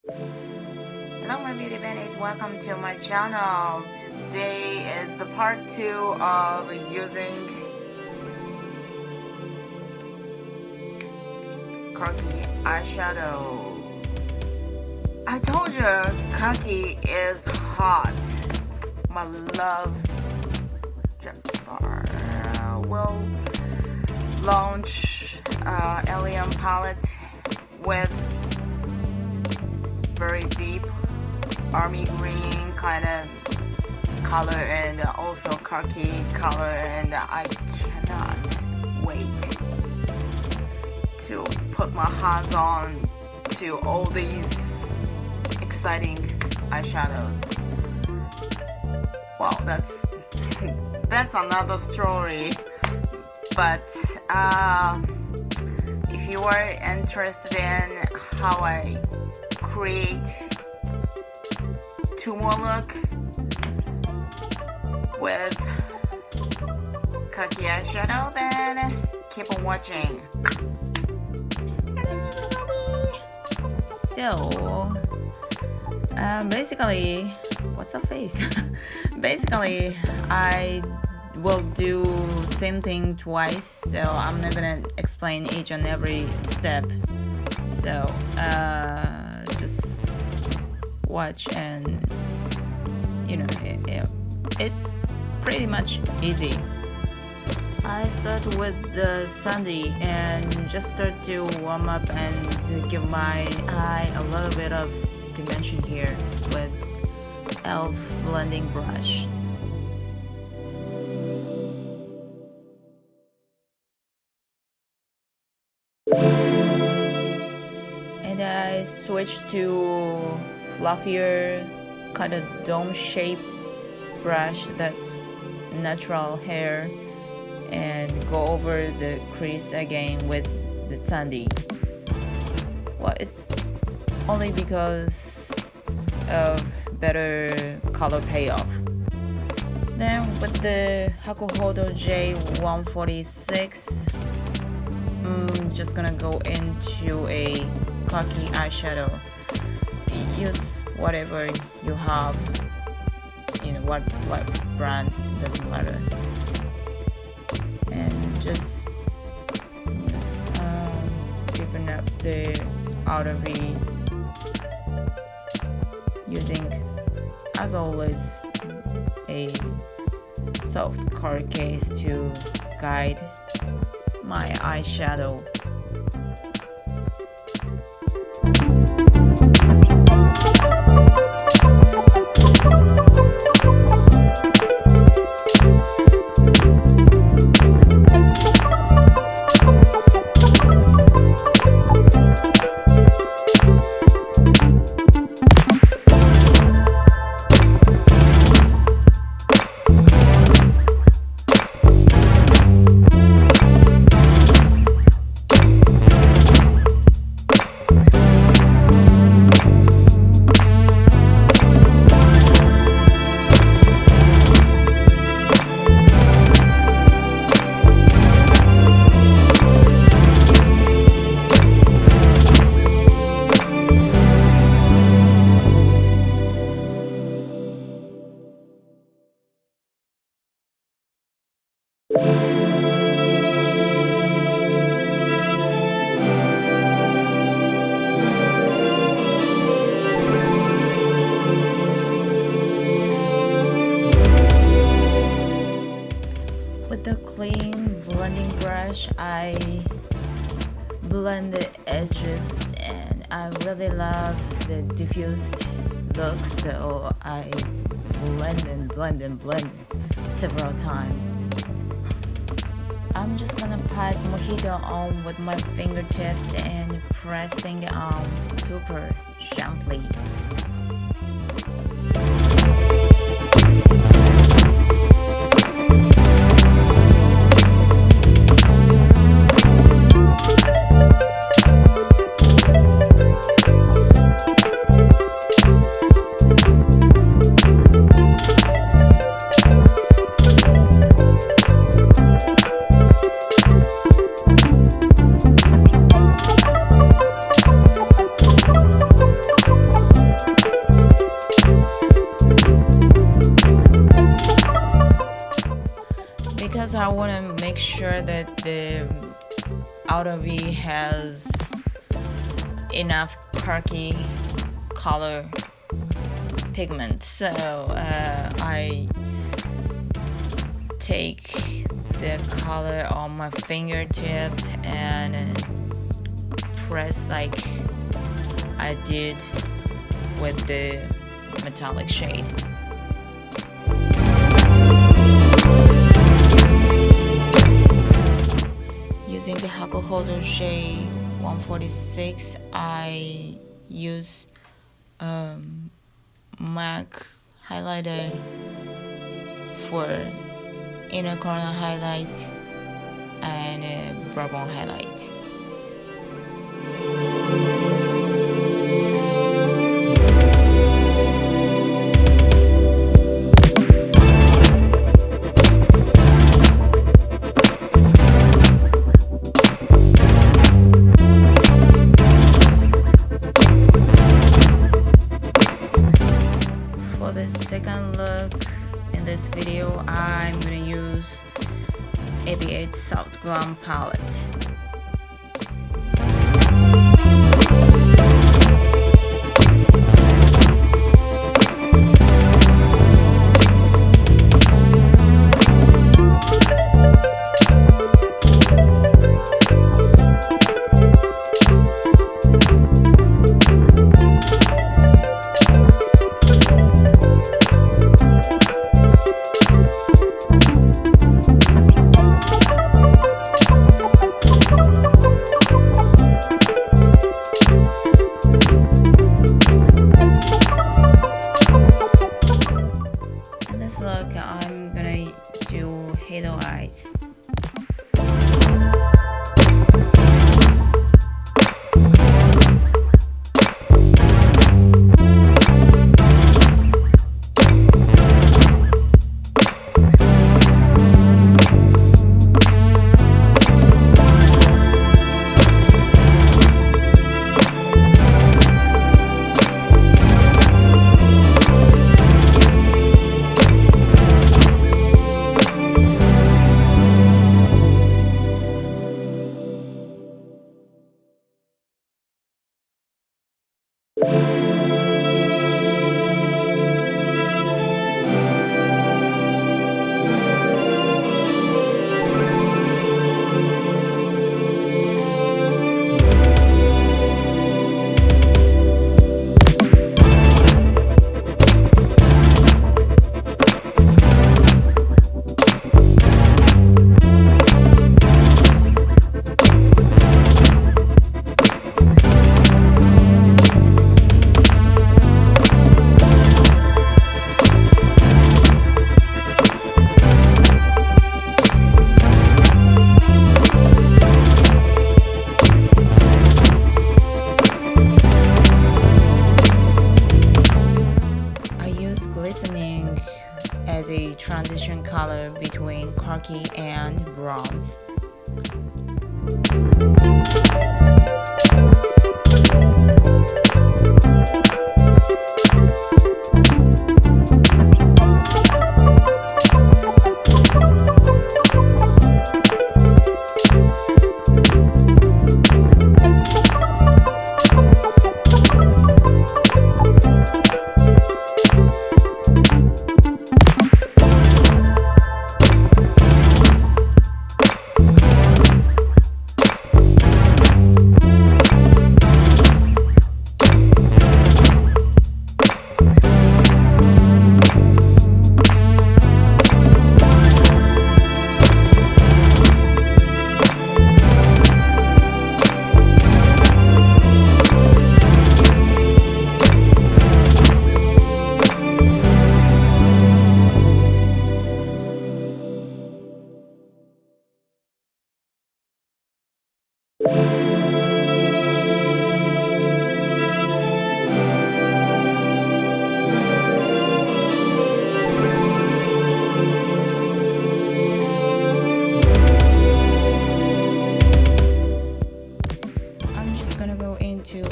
Hello my beauty bunnies, welcome to my channel. Today is the part 2 of using Khaki eyeshadow. I told you Khaki is hot. My love Jeffree will launch alien palette with very deep army green kind of color and also khaki color, and I cannot wait to put my hands on to all these exciting eyeshadows. Well, that's another story, but if you are interested in how I create two-more look with khaki eyeshadow, then keep on watching. So basically, what's the face? Basically, I will do same thing twice, so I'm not gonna explain each and every step. So just watch, and you know it's pretty much easy. I start with the Sunday and just start to warm up and to give my eye a little bit of dimension here with e.l.f. blending brush. And I switched to fluffier kind of dome shaped brush that's natural hair and go over the crease again with the Sandy. Well, it's only because of better color payoff. Then with the Hakuhodo J146, I'm just gonna go into a khaki eyeshadow. Use whatever you have, you know, what brand, doesn't matter, and just deepen up the outer V using, as always, a soft card case to guide my eyeshadow. With the clean blending brush, I blend the edges, and I really love the diffused look, so I blend several times. I'm just gonna pat mojito on with my fingertips and pressing on super gently. because I want to make sure that the outer V has enough khaki color pigment. So I take the color on my fingertip and press like I did with the metallic shade. Using the Over40 Change 146, I use MAC highlighter for inner corner highlight and brow bone highlight. For the second look in this video, I'm gonna use ABH Soft Glam palette. Look, I'm gonna do halo eyes. As a transition color between khaki and bronze.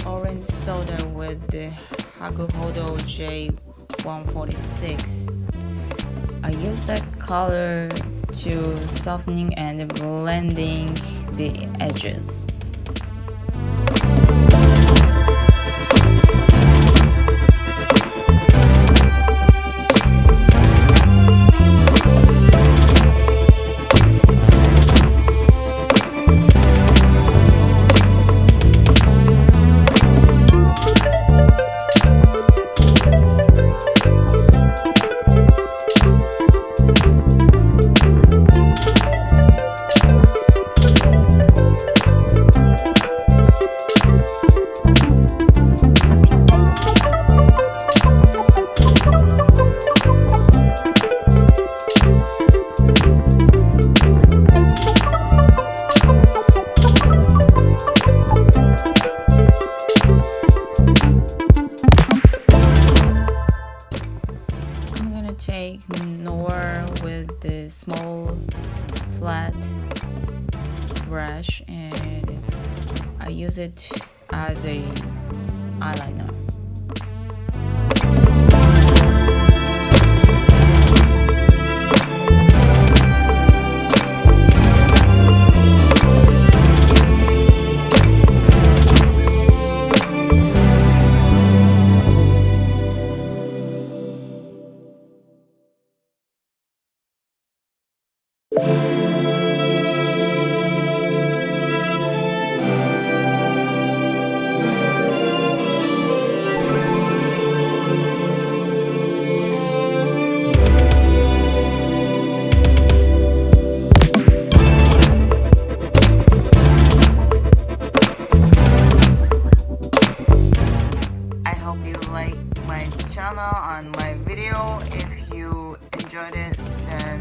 Orange soda with the Over40 Change 146. I use that color to softening and blending the edges. Take Noir with the small flat brush, and I use it as a eyeliner. On my video. If you enjoyed it, then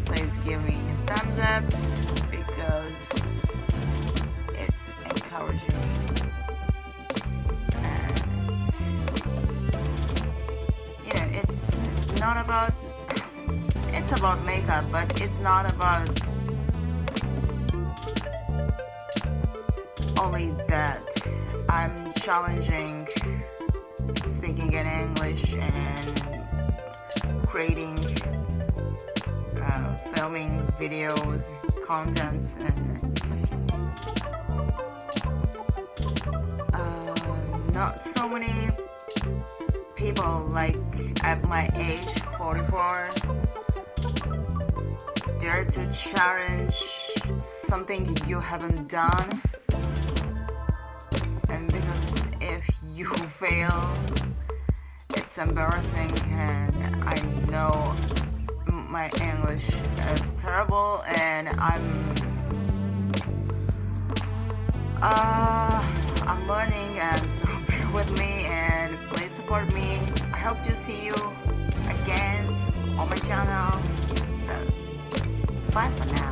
please give me a thumbs up, because it's encouraging me. And you know, it's about makeup, but it's not about only that. I'm challenging speaking in English and creating, filming videos, contents, and not so many people, like at my age, 44, dare to challenge something you haven't done. And because if you fail, it's embarrassing, and I know my English is terrible, and I'm learning, and so bear with me and please support me. I hope to see you again on my channel. So bye for now.